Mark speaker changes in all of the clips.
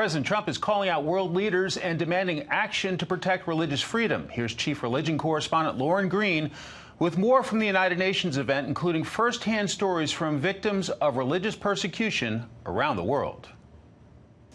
Speaker 1: President Trump is calling out world leaders and demanding action to protect religious freedom. Here's Chief Religion Correspondent Lauren Green with more from the United Nations event, including firsthand stories from victims of religious persecution around the world.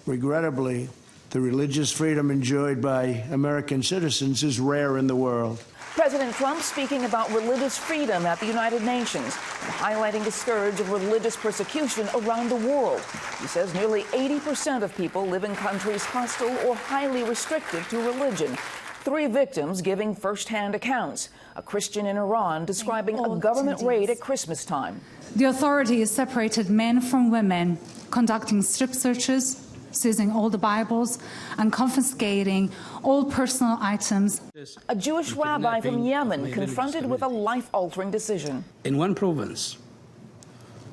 Speaker 2: Regrettably, the religious freedom enjoyed by American citizens is rare in the world.
Speaker 3: President Trump speaking about religious freedom at the United Nations and highlighting the scourge of religious persecution around the world. He says nearly 80% of people live in countries hostile or highly restrictive to religion. 3 victims giving first-hand accounts. A Christian in Iran describing a government raid at Christmas time.
Speaker 4: The authorities separated men from women, conducting strip searches, seizing all the Bibles, and confiscating all personal items.
Speaker 3: A Jewish rabbi from Yemen confronted with a life-altering decision.
Speaker 5: In one province,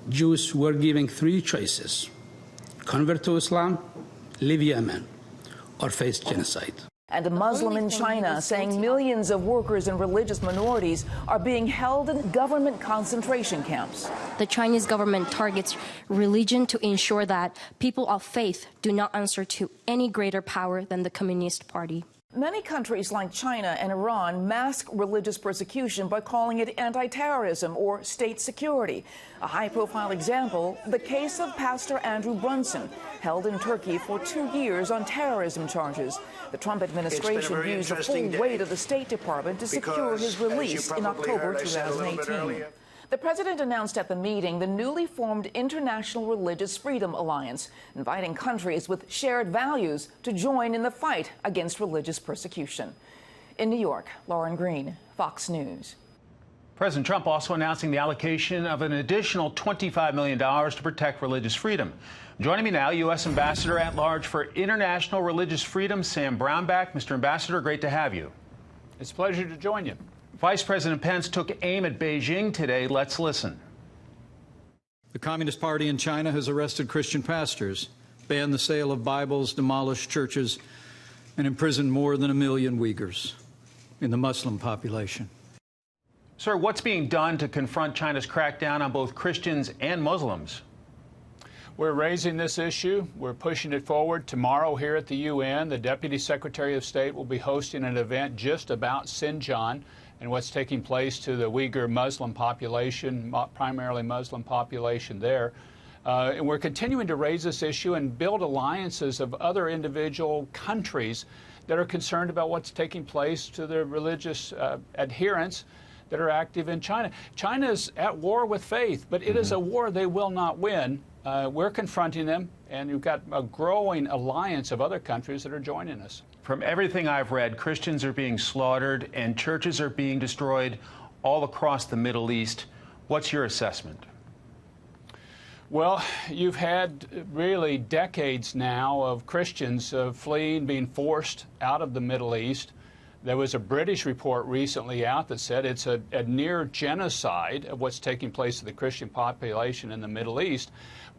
Speaker 5: Jews were given 3 choices: convert to Islam, leave Yemen, or face genocide.
Speaker 3: And a Muslim in China saying millions of workers in religious minorities are being held in government concentration camps.
Speaker 6: The Chinese government targets religion to ensure that people of faith do not answer to any greater power than the Communist Party.
Speaker 3: Many countries like China and Iran mask religious persecution by calling it anti-terrorism or state security. A high-profile example, the case of Pastor Andrew Brunson, held in Turkey for 2 years on terrorism charges. The Trump administration used the full weight of the State Department to secure his release in October 2018. The president announced at the meeting the newly formed International Religious Freedom Alliance, inviting countries with shared values to join in the fight against religious persecution. In New York, Lauren Green, Fox News.
Speaker 1: President Trump also announcing the allocation of an additional $25 million to protect religious freedom. Joining me now, U.S. Ambassador at Large for International Religious Freedom, Sam Brownback. Mr. Ambassador, great to have you.
Speaker 7: It's a pleasure to join you.
Speaker 1: Vice President Pence took aim at Beijing today. Let's listen.
Speaker 8: The Communist Party in China has arrested Christian pastors, banned the sale of Bibles, demolished churches, and imprisoned more than 1 million Uyghurs in the Muslim population.
Speaker 1: Sir, what's being done to confront China's crackdown on both Christians and Muslims?
Speaker 7: We're raising this issue. We're pushing it forward. Tomorrow here at the UN, the Deputy Secretary of State will be hosting an event just about Xinjiang and what's taking place to the Uyghur Muslim population, primarily Muslim population there. And we're continuing to raise this issue and build alliances of other individual countries that are concerned about what's taking place to their religious adherents that are active in China. China is at war with faith, but it is a war they will not win. We're confronting them, and you've got a growing alliance of other countries that are joining us.
Speaker 1: From everything I've read, Christians are being slaughtered and churches are being destroyed all across the Middle East. What's your assessment?
Speaker 7: Well, you've had really decades now of Christians fleeing, being forced out of the Middle East. There was a British report recently out that said it's a near genocide of what's taking place to the Christian population in the Middle East.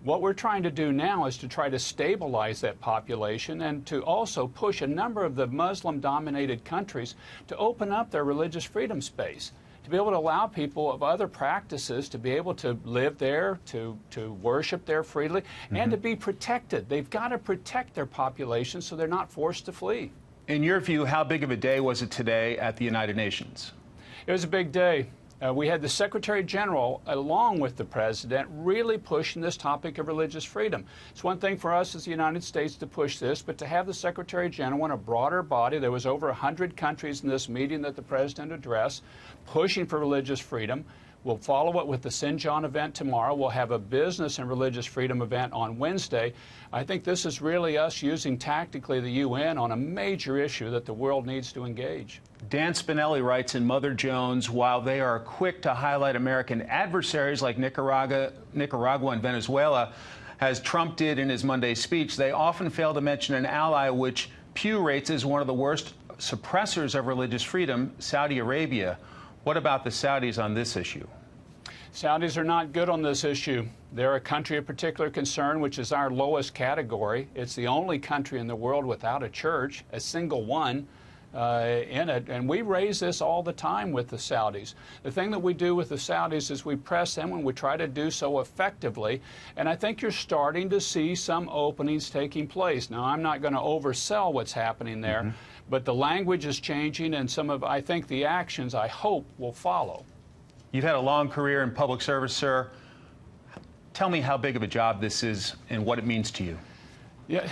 Speaker 7: What we're trying to do now is to try to stabilize that population and to also push a number of the Muslim-dominated countries to open up their religious freedom space, to be able to allow people of other practices to be able to live there, to worship there freely, and to be protected. They've got to protect their population so they're not forced to flee.
Speaker 1: In your view, how big of a day was it today at the United Nations?
Speaker 7: It was a big day. We had the Secretary General, along with the President, really pushing this topic of religious freedom. It's one thing for us as the United States to push this, but to have the Secretary General and a broader body, there was over 100 countries in this meeting that the President addressed, pushing for religious freedom. We'll follow it with the Xinjiang event tomorrow. We'll have a business and religious freedom event on Wednesday. I think this is really us using tactically the UN on a major issue that the world needs to engage.
Speaker 1: Dan Spinelli writes in Mother Jones, while they are quick to highlight American adversaries like Nicaragua and Venezuela, as Trump did in his Monday speech, they often fail to mention an ally which Pew rates as one of the worst suppressors of religious freedom, Saudi Arabia. What about the Saudis on this issue?
Speaker 7: Saudis are not good on this issue. They're a country of particular concern, which is our lowest category. It's the only country in the world without a church, a single one. in it. And we raise this all the time with the Saudis. The thing that we do with the Saudis is we press them and we try to do so effectively. And I think you're starting to see some openings taking place. Now, I'm not going to oversell what's happening there, but the language is changing, and some of, I think, the actions, I hope, will follow.
Speaker 1: You've had a long career in public service, sir. Tell me how big of a job this is and what it means to you.
Speaker 7: Yeah.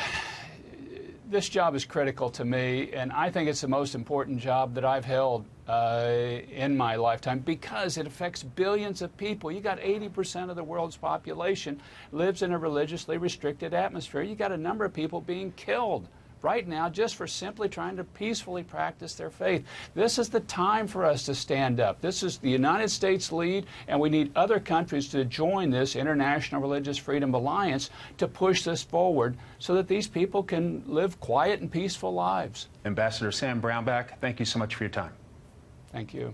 Speaker 7: This job is critical to me, and I think it's the most important job that I've held in my lifetime because it affects billions of people. You got 80% of the world's population lives in a religiously restricted atmosphere. You got a number of people being killed right now just for simply trying to peacefully practice their faith. This is the time for us to stand up. This is the United States lead, and we need other countries to join this International Religious Freedom Alliance to push this forward so that these people can live quiet and peaceful lives.
Speaker 1: Ambassador Sam Brownback, thank you so much for your time.
Speaker 7: Thank you.